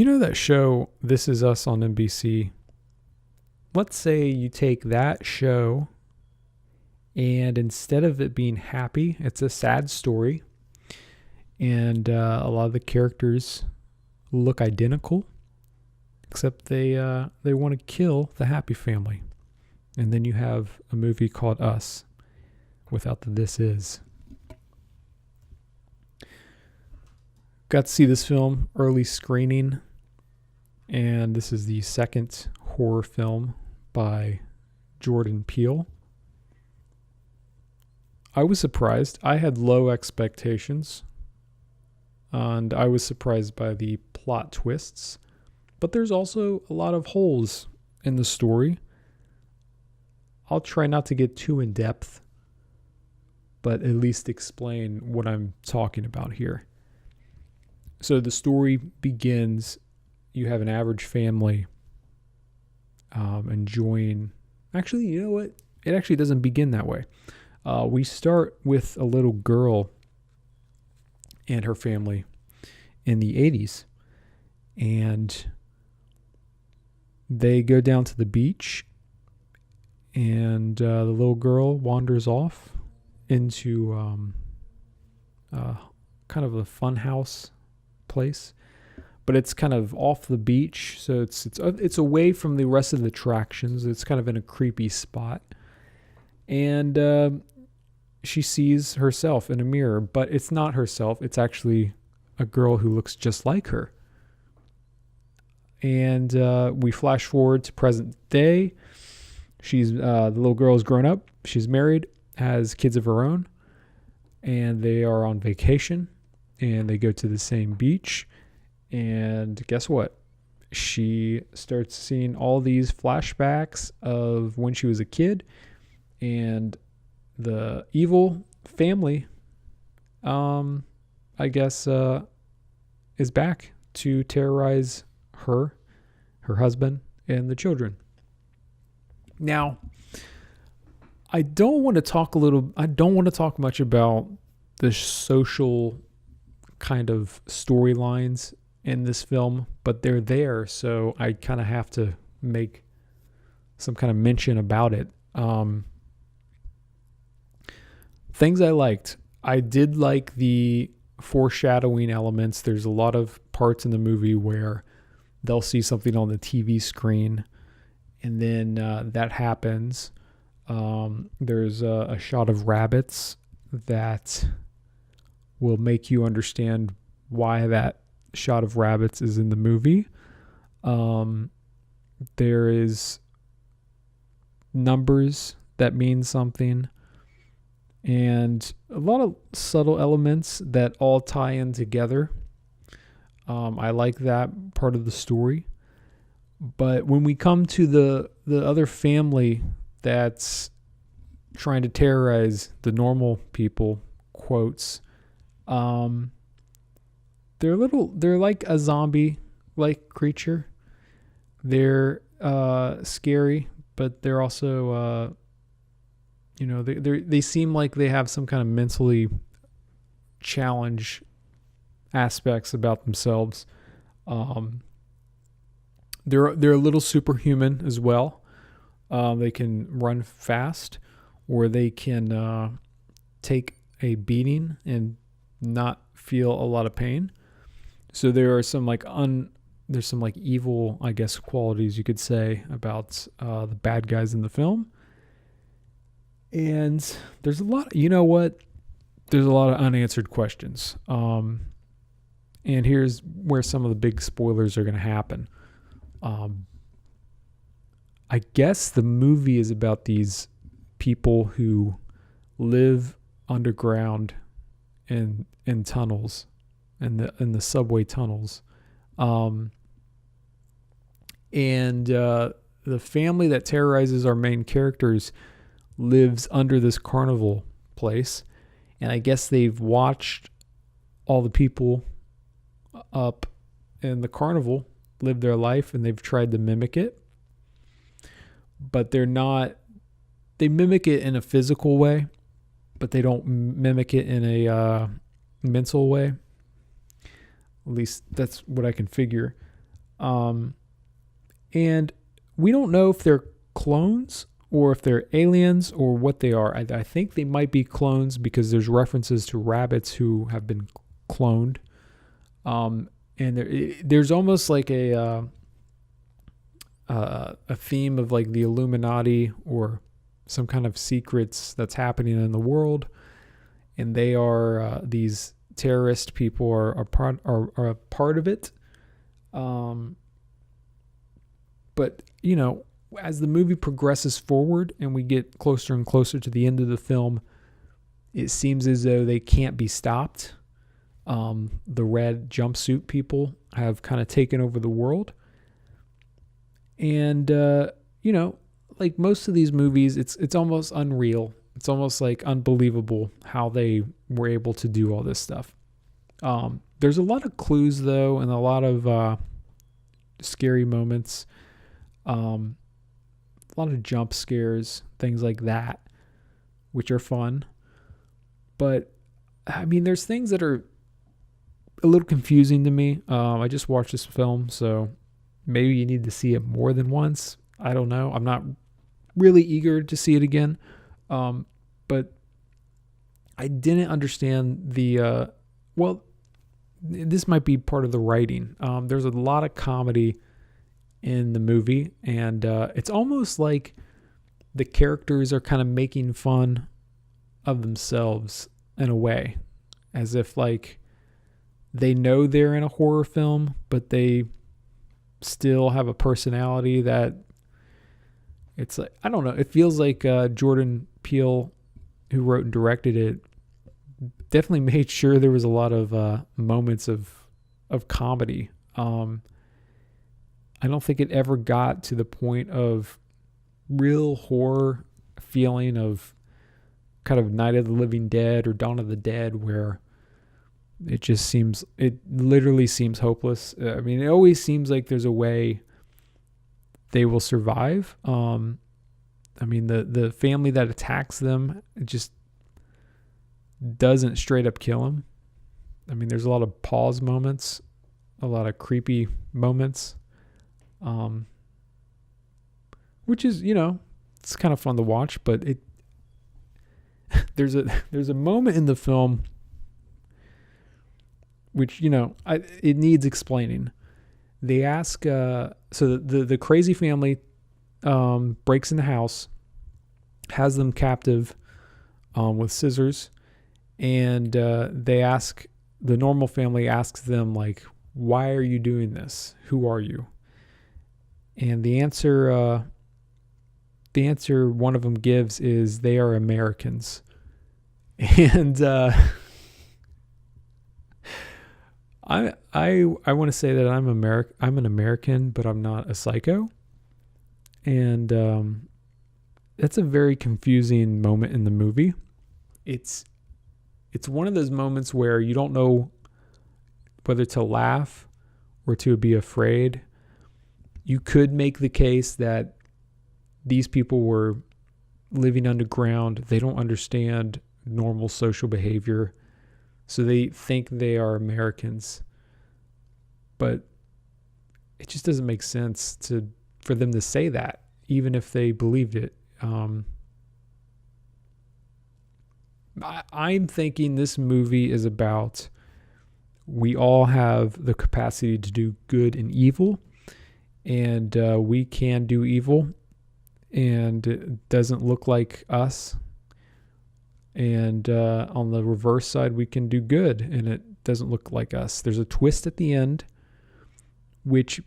You know that show, This Is Us on NBC? Let's say you take that show and instead of it being happy, it's a sad story. And a lot of the characters look identical, except they want to kill the happy family. And then you have a movie called Us without the this is. Got to see this film early screening, and this is the second horror film by Jordan Peele. I was surprised. I had low expectations, and I was surprised by the plot twists. But there's also a lot of holes in the story. I'll try not to get too in depth, but at least explain what I'm talking about here. So the story begins, you have an average family enjoying... Actually, you know what? It actually doesn't begin that way. We start with a little girl and her family in the 80s. And they go down to the beach, and the little girl wanders off into kind of a fun house place, but it's kind of off the beach, so it's away from the rest of the attractions. It's kind of in a creepy spot, and she sees herself in a mirror, but it's not herself. It's actually a girl who looks just like her. And we flash forward to present day. She's the little girl is grown up. She's married, has kids of her own, and they are on vacation. And they go to the same beach. And guess what? She starts seeing all these flashbacks of when she was a kid. And the evil family, I guess, is back to terrorize her husband, and the children. Now, I don't want to talk much about the social kind of storylines in this film, but they're there, so I kind of have to make some kind of mention about it. Things I liked. I did like the foreshadowing elements. There's a lot of parts in the movie where they'll see something on the TV screen, and then that happens. There's a shot of rabbits that will make you understand why that shot of rabbits is in the movie. There is numbers that mean something, and a lot of subtle elements that all tie in together. I like that part of the story. But when we come to the other family that's trying to terrorize the normal people, quotes, they're like a zombie-like creature. They're scary, but they're also, they seem like they have some kind of mentally challenged aspects about themselves. They're a little superhuman as well. They can run fast, or they can take a beating and not feel a lot of pain. So there are some there's some evil, I guess, qualities you could say about the bad guys in the film. And there's a lot, there's a lot of unanswered questions. And here's where some of the big spoilers are going to happen. I guess the movie is about these people who live underground in tunnels, in the subway tunnels. And the family that terrorizes our main characters lives under this carnival place. And I guess they've watched all the people up in the carnival live their life, and they've tried to mimic it. But they mimic it in a physical way, but they don't mimic it in a mental way. At least that's what I can figure. And we don't know if they're clones or if they're aliens or what they are. I think they might be clones because there's references to rabbits who have been cloned. And there's almost like a theme of like the Illuminati or some kind of secrets that's happening in the world, and they are these terrorist people are a part of it. But as the movie progresses forward and we get closer and closer to the end of the film, it seems as though they can't be stopped. The red jumpsuit people have kind of taken over the world. And, like most of these movies, it's almost unreal. It's almost like unbelievable how they were able to do all this stuff. There's a lot of clues, though, and a lot of scary moments. A lot of jump scares, things like that, which are fun. But, I mean, there's things that are a little confusing to me. I just watched this film, so maybe you need to see it more than once. I don't know. I'm not really eager to see it again. But I didn't understand this might be part of the writing. There's a lot of comedy in the movie, and it's almost like the characters are kind of making fun of themselves in a way, as if like they know they're in a horror film, but they still have a personality that it's like, I don't know. It feels like Jordan Peele, who wrote and directed it, definitely made sure there was a lot of moments of comedy. I don't think it ever got to the point of real horror feeling of kind of Night of the Living Dead or Dawn of the Dead, where it literally seems hopeless. I mean, it always seems like there's a way they will survive. I mean, the family that attacks them, it just doesn't straight up kill them. I mean, there's a lot of pause moments, a lot of creepy moments, which is, it's kind of fun to watch, but there's a moment in the film which, it needs explaining. They ask, so the crazy family breaks in the house, has them captive with scissors, and the normal family asks them, like, why are you doing this? Who are you? And the answer one of them gives is they are Americans. And I want to say that I'm an American, but I'm not a psycho. And that's a very confusing moment in the movie. It's one of those moments where you don't know whether to laugh or to be afraid. You could make the case that these people were living underground. They don't understand normal social behavior, so they think they are Americans. But it just doesn't make sense for them to say that, even if they believed it. I'm thinking this movie is about, we all have the capacity to do good and evil, and we can do evil, and it doesn't look like us. And on the reverse side, we can do good, and it doesn't look like us. There's a twist at the end, which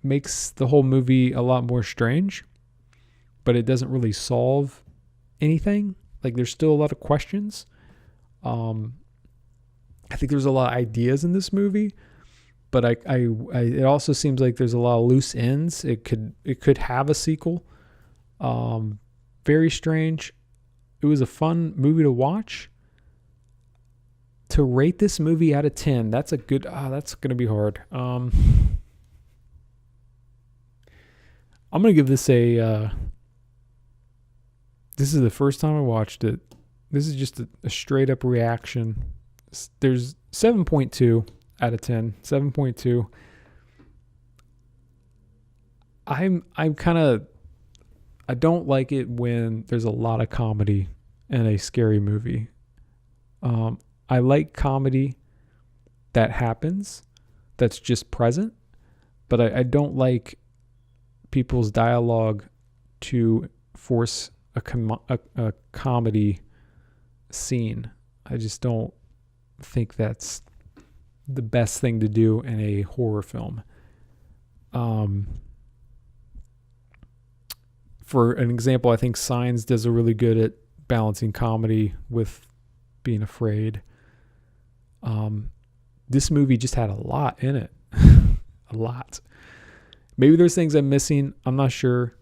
makes the whole movie a lot more strange, but it doesn't really solve anything. Like, there's still a lot of questions. I think there's a lot of ideas in this movie, but it also seems like there's a lot of loose ends. It could have a sequel. Very strange. It was a fun movie to watch. To rate this movie out of 10, that's that's going to be hard. I'm going to give this this is the first time I watched it. This is just a straight up reaction. There's 7.2 out of 10. 7.2. I'm kind of, I don't like it when there's a lot of comedy in a scary movie. I like comedy that happens, that's just present, but I don't like people's dialogue to force a comedy scene. I just don't think that's the best thing to do in a horror film. For an example, I think Signs does a really good at balancing comedy with being afraid. This movie just had a lot in it. A lot. Maybe there's things I'm missing. I'm not sure.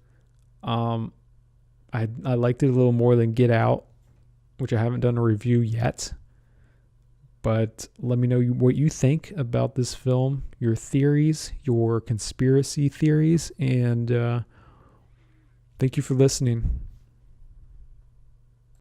I liked it a little more than Get Out, which I haven't done a review yet. But let me know what you think about this film, your theories, your conspiracy theories, and thank you for listening.